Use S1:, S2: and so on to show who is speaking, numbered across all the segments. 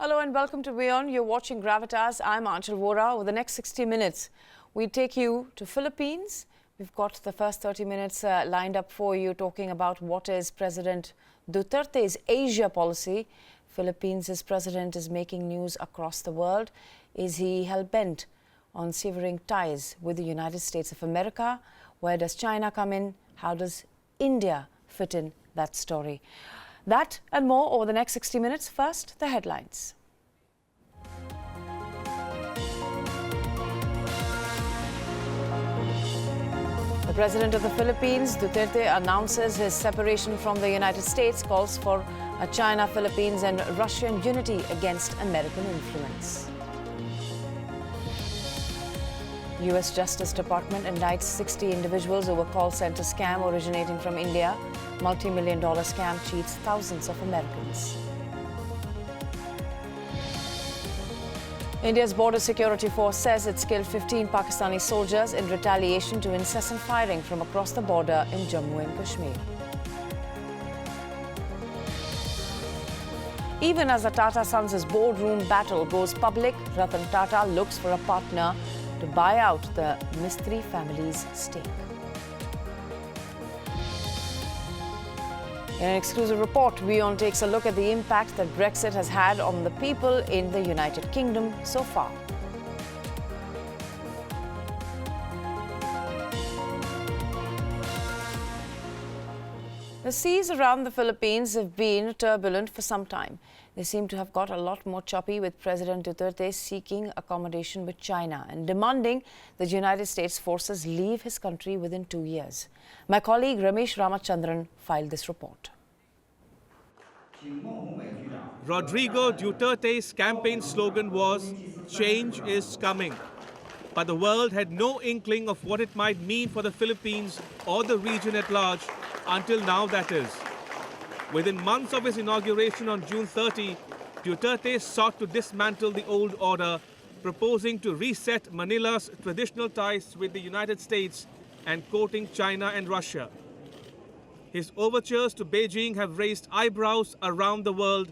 S1: Hello and welcome to Beyond. You're watching Gravitas. I'm Anchal Vora. Over the next 60 minutes, we take you to Philippines. We've got the first 30 minutes lined up for you, talking about what is President Duterte's Asia policy. Philippines' president is making news across the world. Is he hell-bent on severing ties with the United States of America? Where does China come in? How does India fit in that story? That and more over the next 60 minutes. First, the headlines. The President of the Philippines, Duterte, announces his separation from the United States, calls for a China, Philippines and Russian unity against American influence. U.S. Justice Department indicts 60 individuals over call center scam originating from India. Multi-million-dollar scam cheats thousands of Americans. India's Border Security Force says it's killed 15 Pakistani soldiers in retaliation to incessant firing from across the border in Jammu and Kashmir. Even as the Tata Sons' boardroom battle goes public, Ratan Tata looks for a partner to buy out the Mistry family's stake. In an exclusive report, Beyond takes a look at the impact that Brexit has had on the people in the United Kingdom so far. The seas around the Philippines have been turbulent for some time. They seem to have got a lot more choppy, with President Duterte seeking accommodation with China and demanding that United States forces leave his country within 2 years. My colleague Ramesh Ramachandran filed this report.
S2: Rodrigo Duterte's campaign slogan was, "Change is coming." But the world had no inkling of what it might mean for the Philippines or the region at large, until now, that is. Within months of his inauguration on June 30, Duterte sought to dismantle the old order, proposing to reset Manila's traditional ties with the United States and courting China and Russia. His overtures to Beijing have raised eyebrows around the world,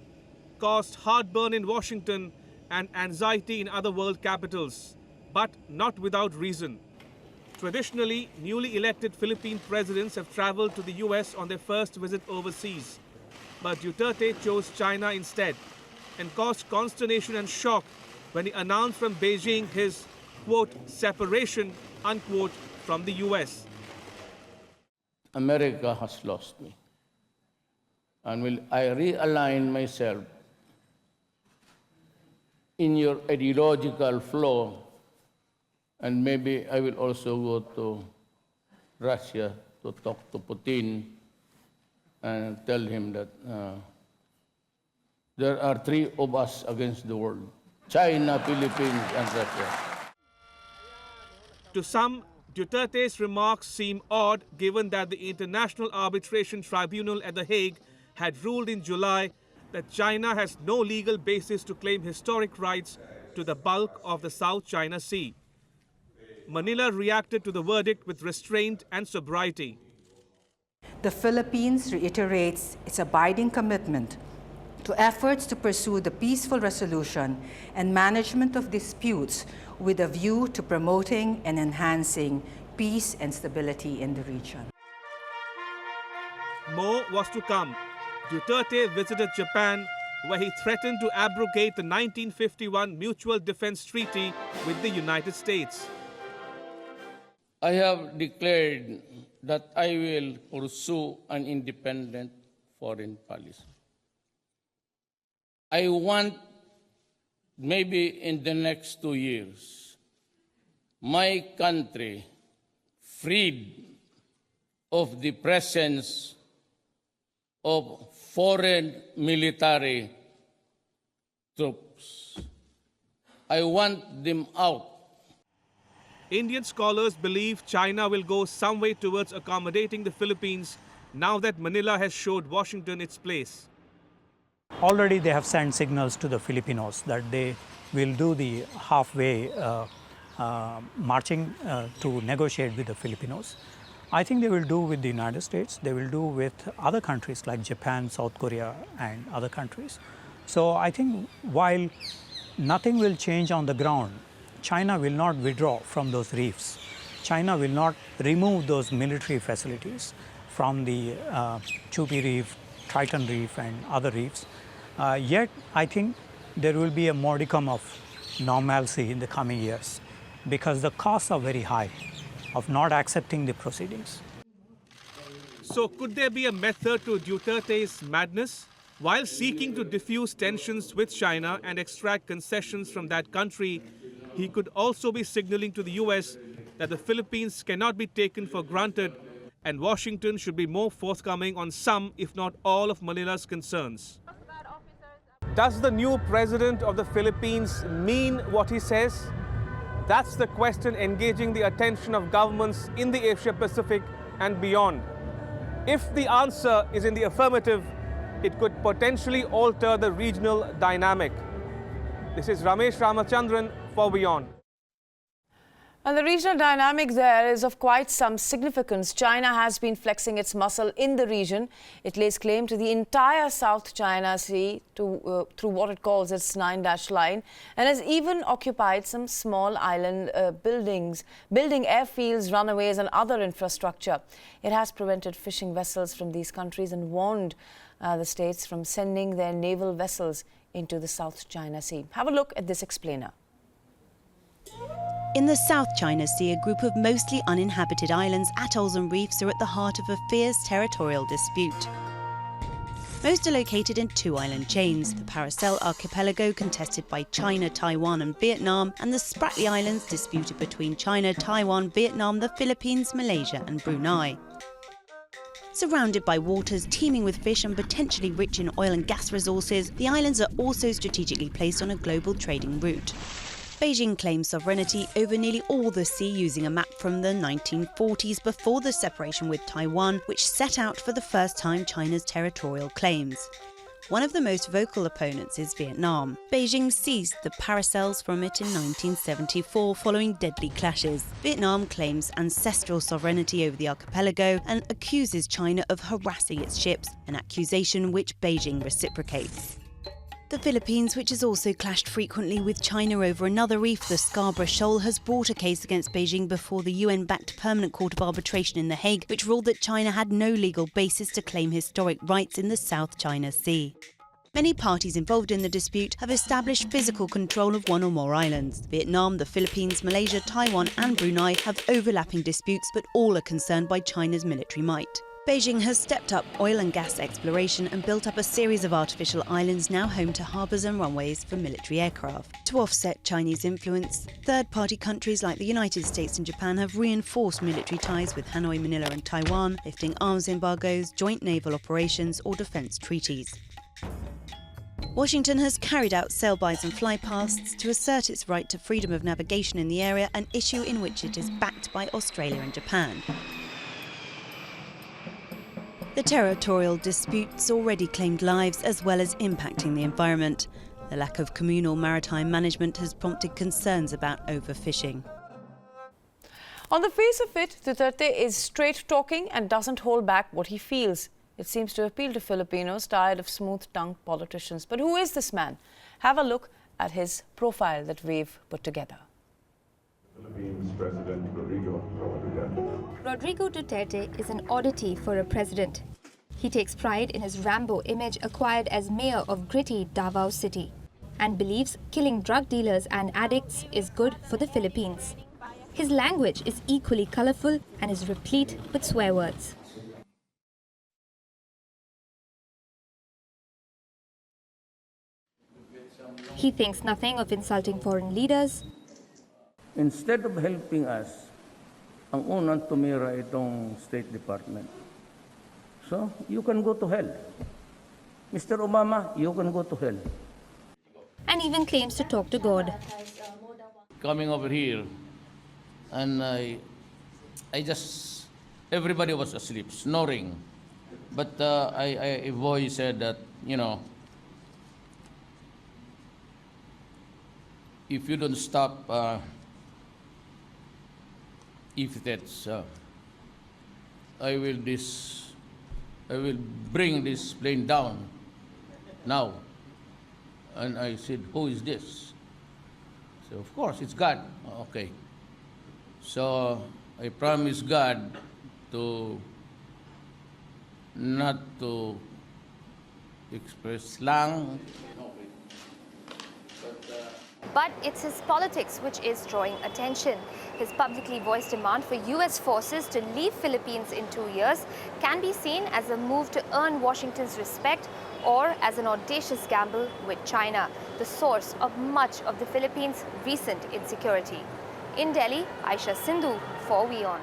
S2: caused heartburn in Washington and anxiety in other world capitals, but not without reason. Traditionally, newly elected Philippine presidents have traveled to the US on their first visit overseas. But Duterte chose China instead and caused consternation and shock when he announced from Beijing his, quote, separation, unquote, from the US.
S3: America has lost me. And will I realign myself in your ideological flow, and maybe I will also go to Russia to talk to Putin and tell him that there are three of us against the world: China, Philippines, and Russia.
S2: To some, Duterte's remarks seem odd, given that the International Arbitration Tribunal at The Hague had ruled in July that China has no legal basis to claim historic rights to the bulk of the South China Sea. Manila reacted to the verdict with restraint and sobriety.
S4: The Philippines reiterates its abiding commitment to efforts to pursue the peaceful resolution and management of disputes with a view to promoting and enhancing peace and stability in the region.
S2: More was to come. Duterte visited Japan, where he threatened to abrogate the 1951 Mutual Defense Treaty with the United States.
S3: I have declared that I will pursue an independent foreign policy. I want, maybe in the next 2 years, my country freed of the presence of foreign military troops. I want them out.
S2: Indian scholars believe China will go some way towards accommodating the Philippines now that Manila has showed Washington its place.
S5: Already they have sent signals to the Filipinos that they will do the halfway marching to negotiate with the Filipinos. I think they will do with the United States, they will do with other countries like Japan, South Korea and other countries. So I think while nothing will change on the ground, China will not withdraw from those reefs. China will not remove those military facilities from the Chupi Reef, Triton Reef and other reefs. Yet I think there will be a modicum of normalcy in the coming years because the costs are very high of not accepting the proceedings.
S2: So could there be a method to Duterte's madness? While seeking to diffuse tensions with China and extract concessions from that country, he could also be signaling to the US that the Philippines cannot be taken for granted and Washington should be more forthcoming on some, if not all, of Manila's concerns. Does the new president of the Philippines mean what he says? That's the question engaging the attention of governments in the Asia-Pacific and beyond. If the answer is in the affirmative, it could potentially alter the regional dynamic. This is Ramesh Ramachandran for Beyond.
S1: And the regional dynamic there is of quite some significance. China has been flexing its muscle in the region. It lays claim to the entire South China Sea through what it calls its 9-dash line and has even occupied some small island building airfields, runways and other infrastructure. It has prevented fishing vessels from these countries and warned the states from sending their naval vessels into the South China Sea. Have a look at this explainer.
S6: In the South China Sea, a group of mostly uninhabited islands, atolls and reefs are at the heart of a fierce territorial dispute. Most are located in two island chains, the Paracel Archipelago contested by China, Taiwan and Vietnam, and the Spratly Islands disputed between China, Taiwan, Vietnam, the Philippines, Malaysia and Brunei. Surrounded by waters teeming with fish and potentially rich in oil and gas resources, the islands are also strategically placed on a global trading route. Beijing claims sovereignty over nearly all the sea using a map from the 1940s before the separation with Taiwan, which set out for the first time China's territorial claims. One of the most vocal opponents is Vietnam. Beijing seized the Paracels from it in 1974 following deadly clashes. Vietnam claims ancestral sovereignty over the archipelago and accuses China of harassing its ships, an accusation which Beijing reciprocates. The Philippines, which has also clashed frequently with China over another reef, the Scarborough Shoal, has brought a case against Beijing before the UN-backed Permanent Court of Arbitration in The Hague, which ruled that China had no legal basis to claim historic rights in the South China Sea. Many parties involved in the dispute have established physical control of one or more islands. Vietnam, the Philippines, Malaysia, Taiwan and Brunei have overlapping disputes, but all are concerned by China's military might. Beijing has stepped up oil and gas exploration and built up a series of artificial islands now home to harbours and runways for military aircraft. To offset Chinese influence, third-party countries like the United States and Japan have reinforced military ties with Hanoi, Manila and Taiwan, lifting arms embargoes, joint naval operations or defence treaties. Washington has carried out sail-bys and flypasts to assert its right to freedom of navigation in the area, an issue in which it is backed by Australia and Japan. The territorial disputes already claimed lives as well as impacting the environment. The lack of communal maritime management has prompted concerns about overfishing.
S1: On the face of it, Duterte is straight-talking and doesn't hold back what he feels. It seems to appeal to Filipinos tired of smooth-tongued politicians. But who is this man? Have a look at his profile that we've put together.
S7: Philippines President Rodrigo Duterte.
S8: Rodrigo Duterte is an oddity for a president. He takes pride in his Rambo image acquired as mayor of gritty Davao City and believes killing drug dealers and addicts is good for the Philippines. His language is equally colourful and is replete with swear words. He thinks nothing of insulting foreign leaders.
S3: Instead of helping us, ang unang tumira itong State Department. So, you can go to hell. Mr. Obama, you can go to hell.
S8: And even claims to talk to God.
S3: Coming over here, and I just, everybody was asleep, snoring. But a voice said that, you know, if you don't stop, if that's, I will bring this plane down now. And I said, who is this? So of course, it's God. Okay. So I promised God to not to express slang.
S8: But it's his politics which is drawing attention. His publicly voiced demand for US forces to leave Philippines in 2 years can be seen as a move to earn Washington's respect or as an audacious gamble with China, the source of much of the Philippines' recent insecurity. In Delhi, Aisha Sindhu for WION.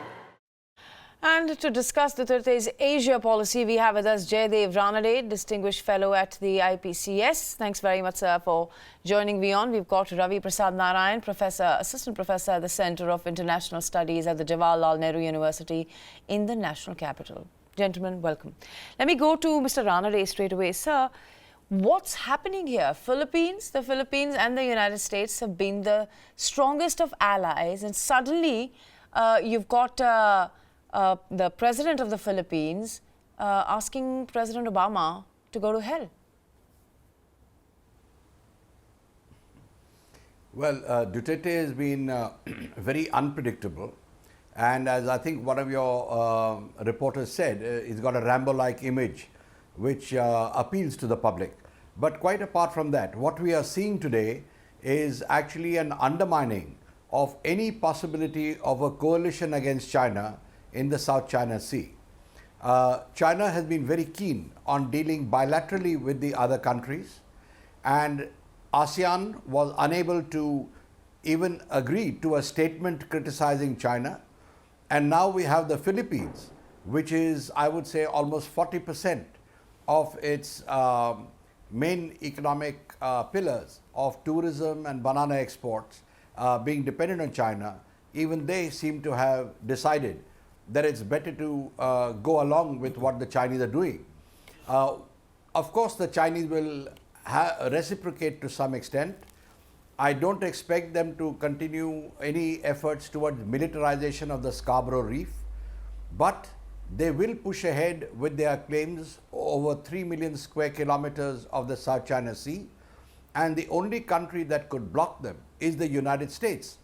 S1: And to discuss Duterte's Asia policy, we have with us Jaydev Ranade, Distinguished Fellow at the IPCS. Thanks very much, sir, for joining WION. We've got Ravi Prasad Narayan, Assistant Professor at the Center of International Studies at the Jawaharlal Nehru University in the National Capital. Gentlemen, welcome. Let me go to Mr. Ranade straight away. Sir, what's happening here? The Philippines and the United States have been the strongest of allies, and suddenly you've got the president of the Philippines asking President Obama to go to hell.
S9: Well, Duterte has been very unpredictable, and as I think one of your reporters said, he's got a Rambo-like image which appeals to the public. But quite apart from that, what we are seeing today is actually an undermining of any possibility of a coalition against China in the South China Sea. China has been very keen on dealing bilaterally with the other countries, and ASEAN was unable to even agree to a statement criticizing China. And now we have the Philippines, which is, I would say, almost 40% of its main economic pillars of tourism and banana exports being dependent on China. Even they seem to have decided that it's better to go along with what the Chinese are doing. Of course, the Chinese will reciprocate to some extent. I don't expect them to continue any efforts towards militarization of the Scarborough Reef, but they will push ahead with their claims over 3 million square kilometers of the South China Sea, and the only country that could block them is the United States,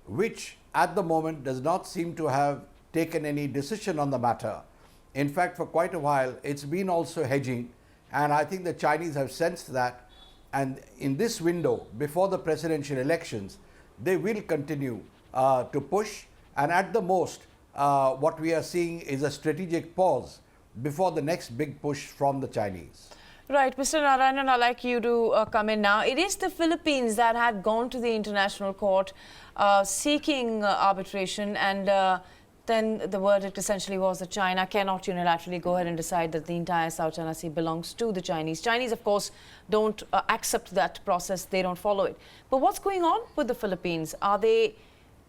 S9: which at the moment does not seem to have taken any decision on the matter. In fact, for quite a while, it's been also hedging, and I think the Chinese have sensed that, and in this window, before the presidential elections, they will continue to push, and at the most, what we are seeing is a strategic pause before the next big push from the Chinese.
S1: Right, Mr. Narayanan, I'd like you to come in now. It is the Philippines that had gone to the International Court seeking arbitration, and then the verdict essentially was that China cannot unilaterally go ahead and decide that the entire South China Sea belongs to the Chinese. Chinese, of course, don't accept that process. They don't follow it. But what's going on with the Philippines? Are they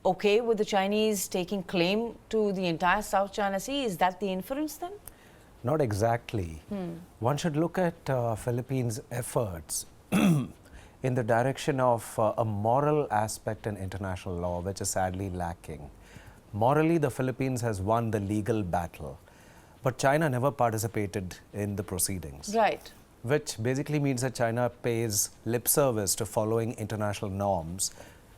S1: okay with the Chinese taking claim to the entire South China Sea? Is that the inference then?
S10: Not exactly. One should look at Philippines' efforts in the direction of a moral aspect in international law, which is sadly lacking. Morally, the Philippines has won the legal battle, but China never participated in the proceedings.
S1: Right.
S10: Which basically means that China pays lip service to following international norms,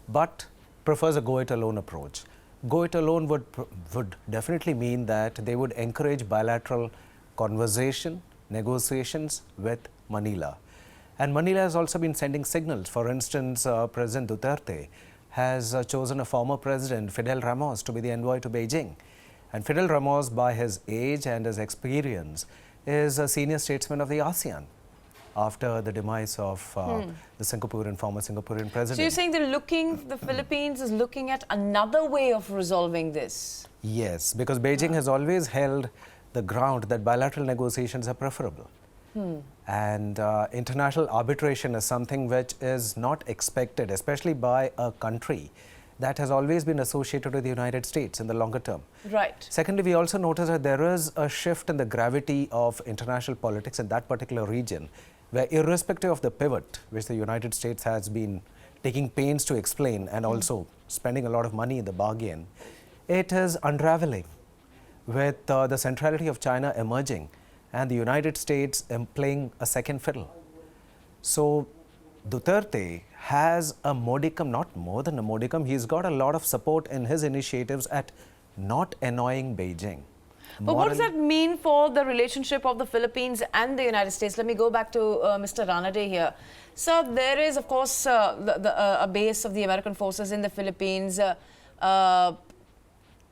S10: but prefers a go-it-alone approach. Go-it-alone would definitely mean that they would encourage bilateral conversation, negotiations with Manila. And Manila has also been sending signals. For instance, President Duterte has chosen a former president, Fidel Ramos, to be the envoy to Beijing. And Fidel Ramos, by his age and his experience, is a senior statesman of the ASEAN after the demise of the former Singaporean president.
S1: So you're saying the Philippines is looking at another way of resolving this?
S10: Yes, because Beijing has always held the ground that bilateral negotiations are preferable. And international arbitration is something which is not expected, especially by a country that has always been associated with the United States in the longer term.
S1: Right.
S10: Secondly, we also notice that there is a shift in the gravity of international politics in that particular region, where irrespective of the pivot, which the United States has been taking pains to explain and also spending a lot of money in the bargain, it is unraveling with the centrality of China emerging and the United States playing a second fiddle. So Duterte has a modicum, not more than a modicum, he's got a lot of support in his initiatives at not annoying Beijing.
S1: But what does that mean for the relationship of the Philippines and the United States? Let me go back to Mr. Ranade here. So there is, of course, a base of the American forces in the Philippines. Now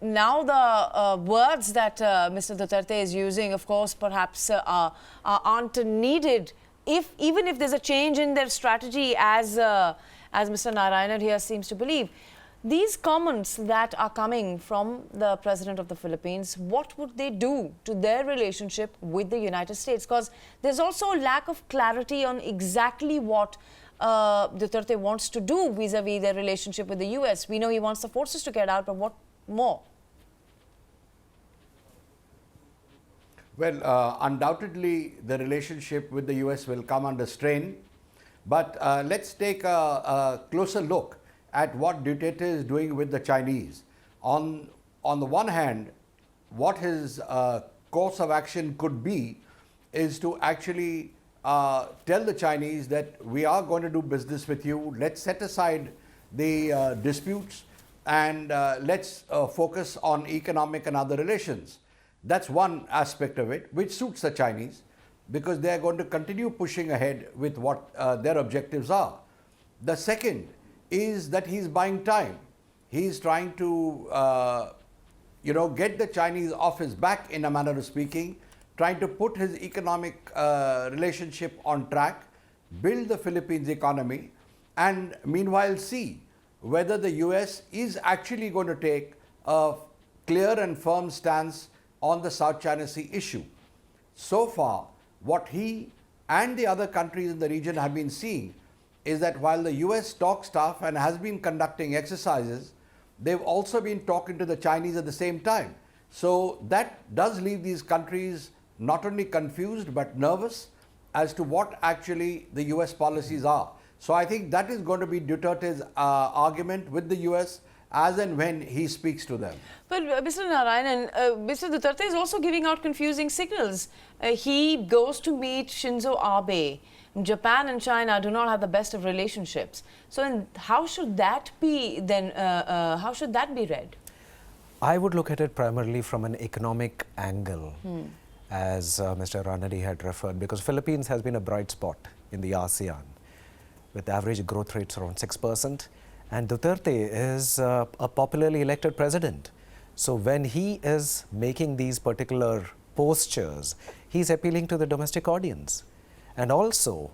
S1: the words that Mr. Duterte is using, of course, perhaps aren't needed. Even if there's a change in their strategy, as Mr. Narayanan here seems to believe. These comments that are coming from the President of the Philippines, what would they do to their relationship with the United States? Because there's also a lack of clarity on exactly what Duterte wants to do vis-a-vis their relationship with the US. We know he wants the forces to get out, but what more?
S9: Well, undoubtedly, the relationship with the US will come under strain. But let's take a closer look at what Duterte is doing with the Chinese. On the one hand, what his course of action could be is to actually tell the Chinese that we are going to do business with you. Let's set aside the disputes and let's focus on economic and other relations. That's one aspect of it, which suits the Chinese, because they are going to continue pushing ahead with what their objectives are. The second is that he's buying time. He's trying to, get the Chinese off his back, in a manner of speaking, trying to put his economic relationship on track, build the Philippines economy, and meanwhile see whether the US is actually going to take a clear and firm stance on the South China Sea issue. So far, what he and the other countries in the region have been seeing is that while the US talks tough and has been conducting exercises, they've also been talking to the Chinese at the same time. So that does leave these countries not only confused but nervous as to what actually the US policies are. So I think that is going to be Duterte's argument with the US as and when he speaks to them.
S1: But Mr. Narayanan, Mr. Duterte is also giving out confusing signals. He goes to meet Shinzo Abe. Japan and China do not have the best of relationships. So how should that be then, how should that be read?
S10: I would look at it primarily from an economic angle, as Mr. Ranade had referred, because Philippines has been a bright spot in the ASEAN, with average growth rates around 6%. And Duterte is a popularly elected president. So when he is making these particular postures, he's appealing to the domestic audience. And also,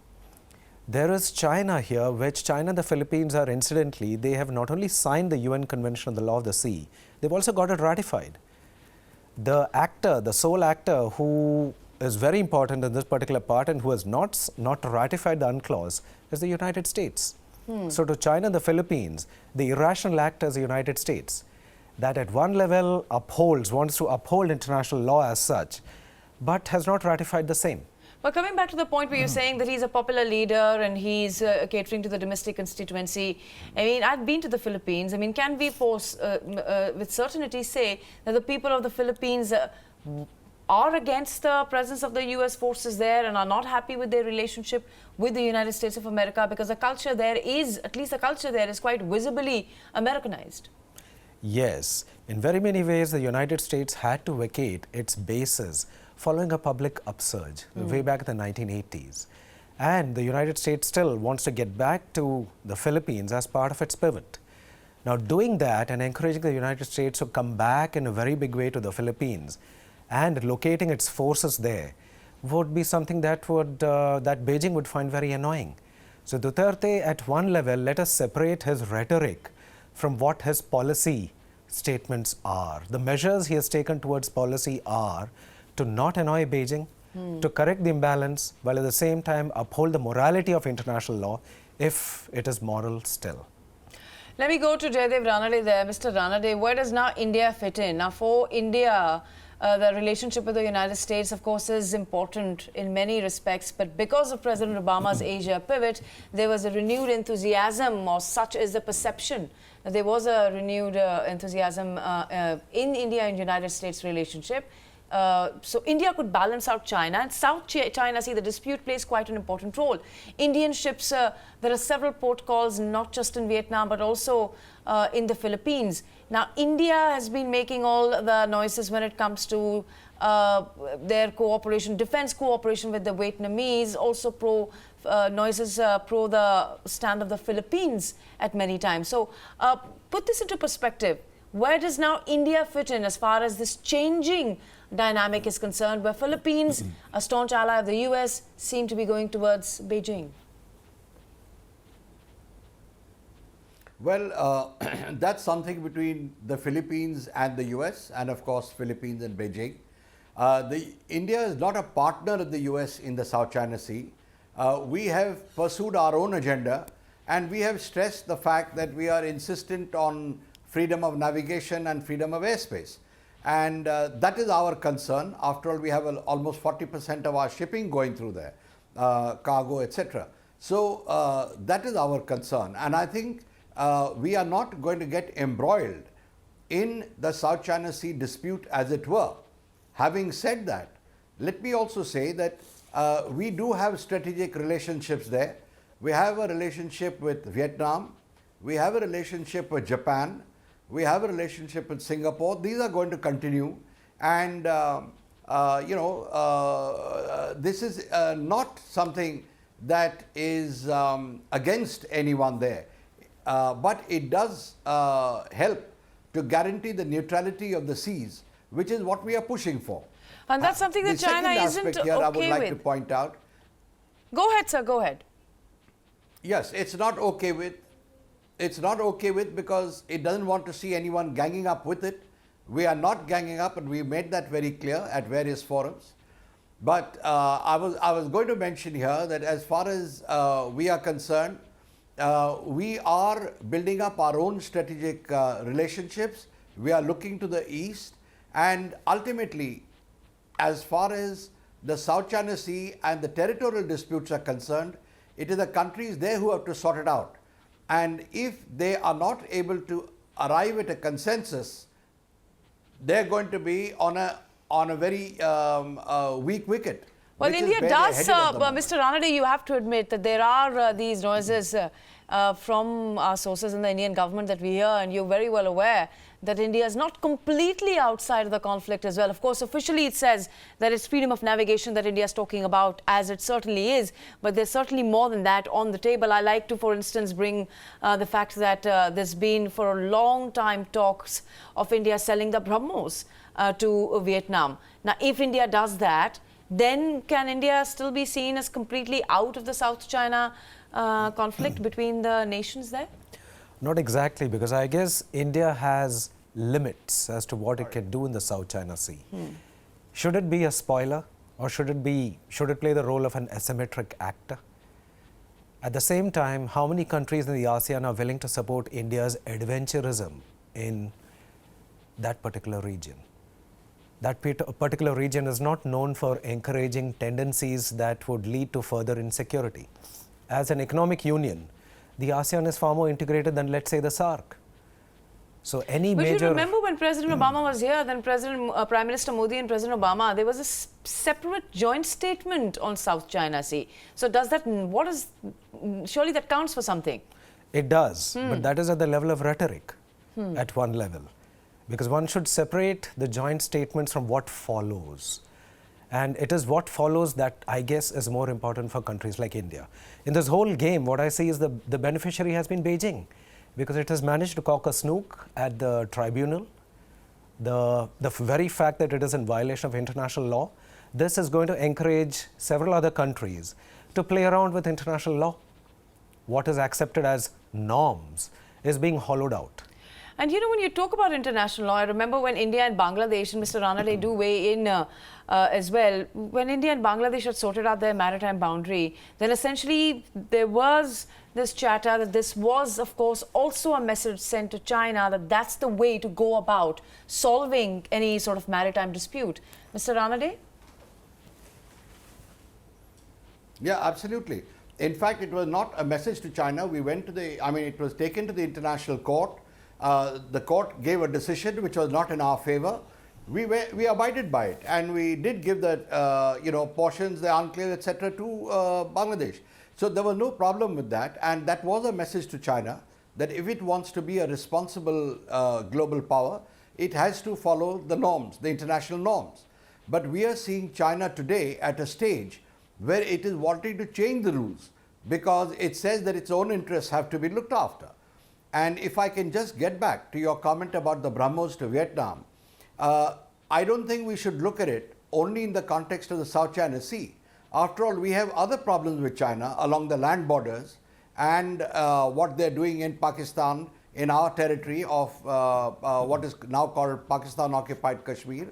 S10: there is China here, which China and the Philippines are incidentally, they have not only signed the UN Convention on the Law of the Sea, they've also got it ratified. The actor, the sole actor who is very important in this particular part and who has not ratified the UNCLOS is the United States. So to China and the Philippines, the irrational actor is the United States, that at one level wants to uphold international law as such, but has not ratified the same.
S1: But coming back to the point where you're saying that he's a popular leader and he's catering to the domestic constituency, I mean, I've been to the Philippines. I mean, can we with certainty say that the people of the Philippines are against the presence of the US forces there and are not happy with their relationship with the United States of America, because the culture there is, at least the culture there is quite visibly Americanized?
S10: Yes. In very many ways, the United States had to vacate its bases following a public upsurge way back in the 1980s. And the United States still wants to get back to the Philippines as part of its pivot. Now, doing that and encouraging the United States to come back in a very big way to the Philippines and locating its forces there would be something that that Beijing would find very annoying. So Duterte, at one level, let us separate his rhetoric from what his policy statements are. The measures he has taken towards policy are to not annoy Beijing, to correct the imbalance, while at the same time uphold the morality of international law, if it is moral still.
S1: Let me go to Jaidev Ranade there. Mr. Ranade, where does now India fit in? Now, for India, the relationship with the United States, of course, is important in many respects. But because of President Obama's Asia pivot, there was a renewed enthusiasm, or such is the perception. There was a renewed enthusiasm in India and United States relationship. so India could balance out China, and South China Sea, the dispute plays quite an important role. Indian ships, there are several port calls, not just in Vietnam, but also in the Philippines. Now, India has been making all the noises when it comes to their cooperation, defense cooperation with the Vietnamese, also pro the stand of the Philippines at many times. So put this into perspective. Where does now India fit in as far as this changing dynamic is concerned, where Philippines, a staunch ally of the US, seem to be going towards Beijing?
S9: Well, that's something between the Philippines and the US, and of course Philippines and Beijing. India is not a partner of the US in the South China Sea. We have pursued our own agenda, and we have stressed the fact that we are insistent on freedom of navigation and freedom of airspace. And that is our concern. After all, we have almost 40% of our shipping going through there, cargo, etc. So that is our concern. And I think we are not going to get embroiled in the South China Sea dispute, as it were. Having said that, let me also say that we do have strategic relationships there. We have a relationship with Vietnam. We have a relationship with Japan. We have a relationship with Singapore. These are going to continue. And, this is not something that is against anyone there. But it does help to guarantee the neutrality of the seas, which is what we are pushing for.
S1: And that's something that China isn't okay with.
S9: I would like to point out.
S1: Go ahead, sir, go ahead.
S9: Yes, it's not okay with. It's not okay with because it doesn't want to see anyone ganging up with it. We are not ganging up, and we made that very clear at various forums. But I was going to mention here that as far as we are concerned, we are building up our own strategic relationships. We are looking to the east, and ultimately, as far as the South China Sea and the territorial disputes are concerned, it is the countries there who have to sort it out. And if they are not able to arrive at a consensus, they're going to be on a very weak wicket.
S1: Well, India does, Mr. Ranade, you have to admit that there are these noises from our sources in the Indian government that we hear, and you're very well aware that India is not completely outside of the conflict as well. Of course, officially it says that it's freedom of navigation that India is talking about, as it certainly is, but there's certainly more than that on the table. I like to, for instance, bring the fact that there's been for a long time talks of India selling the BrahMos to Vietnam. Now, if India does that, then can India still be seen as completely out of the South China conflict between the nations there?
S10: Not exactly, because I guess India has limits as to what it can do in the South China Sea. Should it be a spoiler, or should it play the role of an asymmetric actor? At the same time, how many countries in the ASEAN are willing to support India's adventurism in that particular region? That particular region is not known for encouraging tendencies that would lead to further insecurity. As an economic union, the ASEAN is far more integrated than, let's say, the SAARC. So any
S1: but
S10: major...
S1: you remember when President Obama was here, then Prime Minister Modi and President Obama, there was a separate joint statement on South China Sea. So does that, surely that counts for something?
S10: It does, but that is at the level of rhetoric at one level. Because one should separate the joint statements from what follows. And it is what follows that I guess is more important for countries like India. In this whole game, what I see is the beneficiary has been Beijing, because it has managed to cock a snook at the tribunal. The very fact that it is in violation of international law, this is going to encourage several other countries to play around with international law. What is accepted as norms is being hollowed out.
S1: And you know, when you talk about international law, I remember when India and Bangladesh, and Mr. Ranade do weigh in as well, when India and Bangladesh had sorted out their maritime boundary, then essentially there was this chatter that this was, of course, also a message sent to China that that's the way to go about solving any sort of maritime dispute. Mr. Ranade?
S9: Yeah, absolutely. In fact, it was not a message to China. We went to it was taken to the International Court. The court gave a decision which was not in our favor. we abided by it, and we did give the portions, the enclave, etc. to Bangladesh. So there was no problem with that, and that was a message to China that if it wants to be a responsible global power, it has to follow the norms, the international norms. But we are seeing China today at a stage where it is wanting to change the rules because it says that its own interests have to be looked after. And if I can just get back to your comment about the BrahMos to Vietnam, I don't think we should look at it only in the context of the South China Sea. After all, we have other problems with China along the land borders and what they're doing in Pakistan, in our territory of what is now called Pakistan-occupied Kashmir,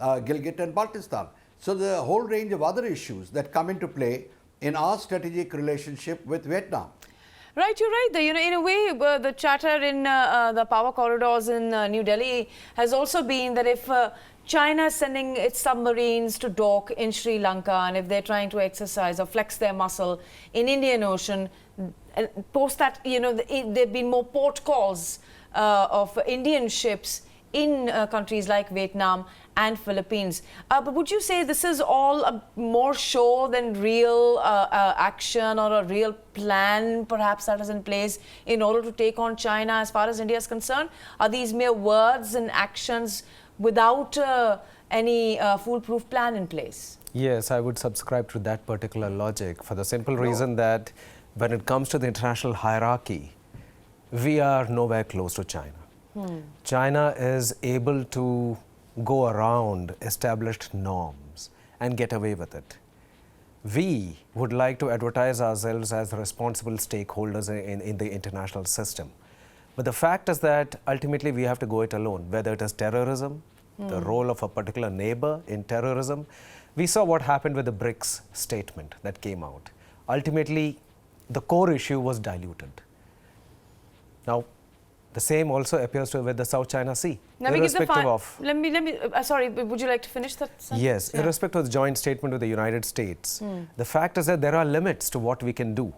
S9: Gilgit and Baltistan. So the whole range of other issues that come into play in our strategic relationship with Vietnam.
S1: Right, you're right. In a way, the chatter in the power corridors in New Delhi has also been that if China is sending its submarines to dock in Sri Lanka, and if they're trying to exercise or flex their muscle in Indian Ocean, post that, there've been more port calls of Indian ships in countries like Vietnam and Philippines. But would you say this is all a more show than real action or a real plan perhaps that is in place in order to take on China as far as India is concerned? Are these mere words and actions without any foolproof plan in place?
S10: Yes, I would subscribe to that particular logic for the simple reason that when it comes to the international hierarchy, we are nowhere close to China. China is able to go around established norms and get away with it. We would like to advertise ourselves as responsible stakeholders in the international system. But the fact is that ultimately we have to go it alone, whether it is terrorism, the role of a particular neighbor in terrorism. We saw what happened with the BRICS statement that came out. Ultimately, the core issue was diluted. Now, the same also appears to with the South China Sea.
S1: Irrespective of... Let me sorry, would you like to finish that sentence?
S10: Yes, yeah. Irrespective of the joint statement with the United States, the fact is that there are limits to what we can do.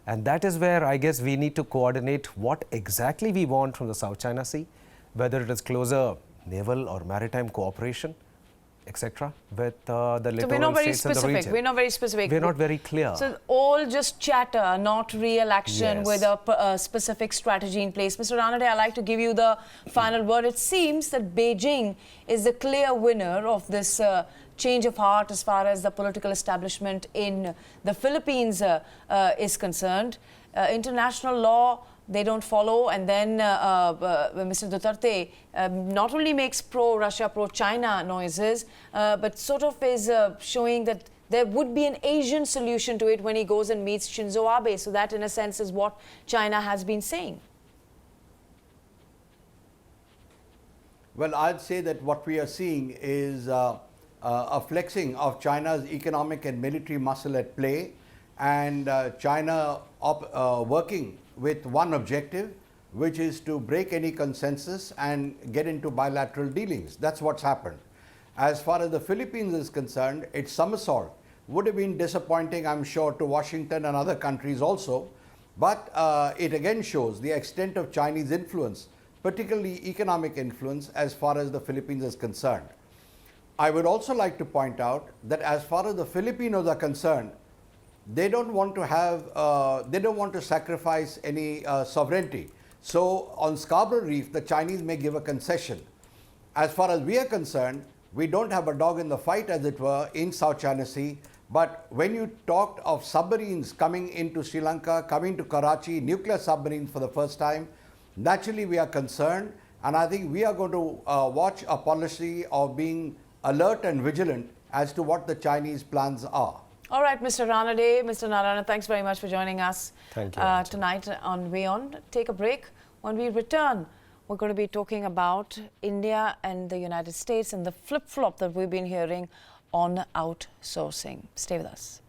S10: And that is where I guess we need to coordinate what exactly we want from the South China Sea, whether it is closer naval or maritime cooperation, etc., with the littoral states in the region.
S1: We're not very specific.
S10: We're not very clear.
S1: So all just chatter, not real action.
S10: Yes.
S1: With a specific strategy in place. Mr. Ranade, I'd like to give you the final word. It seems that Beijing is the clear winner of this change of heart as far as the political establishment in the Philippines is concerned. International law, they don't follow, and then Mr. Duterte not only makes pro-Russia, pro-China noises, but sort of is showing that there would be an Asian solution to it when he goes and meets Shinzo Abe. So that, in a sense, is what China has been saying.
S9: Well, I'd say that what we are seeing is a flexing of China's economic and military muscle at play, and China working with one objective, which is to break any consensus and get into bilateral dealings. That's what's happened. As far as the Philippines is concerned, its somersault would have been disappointing, I'm sure, to Washington and other countries also, but it again shows the extent of Chinese influence, particularly economic influence, as far as the Philippines is concerned. I would also like to point out that as far as the Filipinos are concerned, they don't want to have, they don't want to sacrifice any sovereignty. So on Scarborough Reef, the Chinese may give a concession. As far as we are concerned, we don't have a dog in the fight, as it were, in South China Sea. But when you talked of submarines coming into Sri Lanka, coming to Karachi, nuclear submarines for the first time, naturally we are concerned. And I think we are going to watch a policy of being alert and vigilant as to what the Chinese plans are.
S1: All right, Mr. Ranade, Mr. Narayana, thanks very much for joining us tonight on Way On. Take a break. When we return, we're going to be talking about India and the United States and the flip-flop that we've been hearing on outsourcing. Stay with us.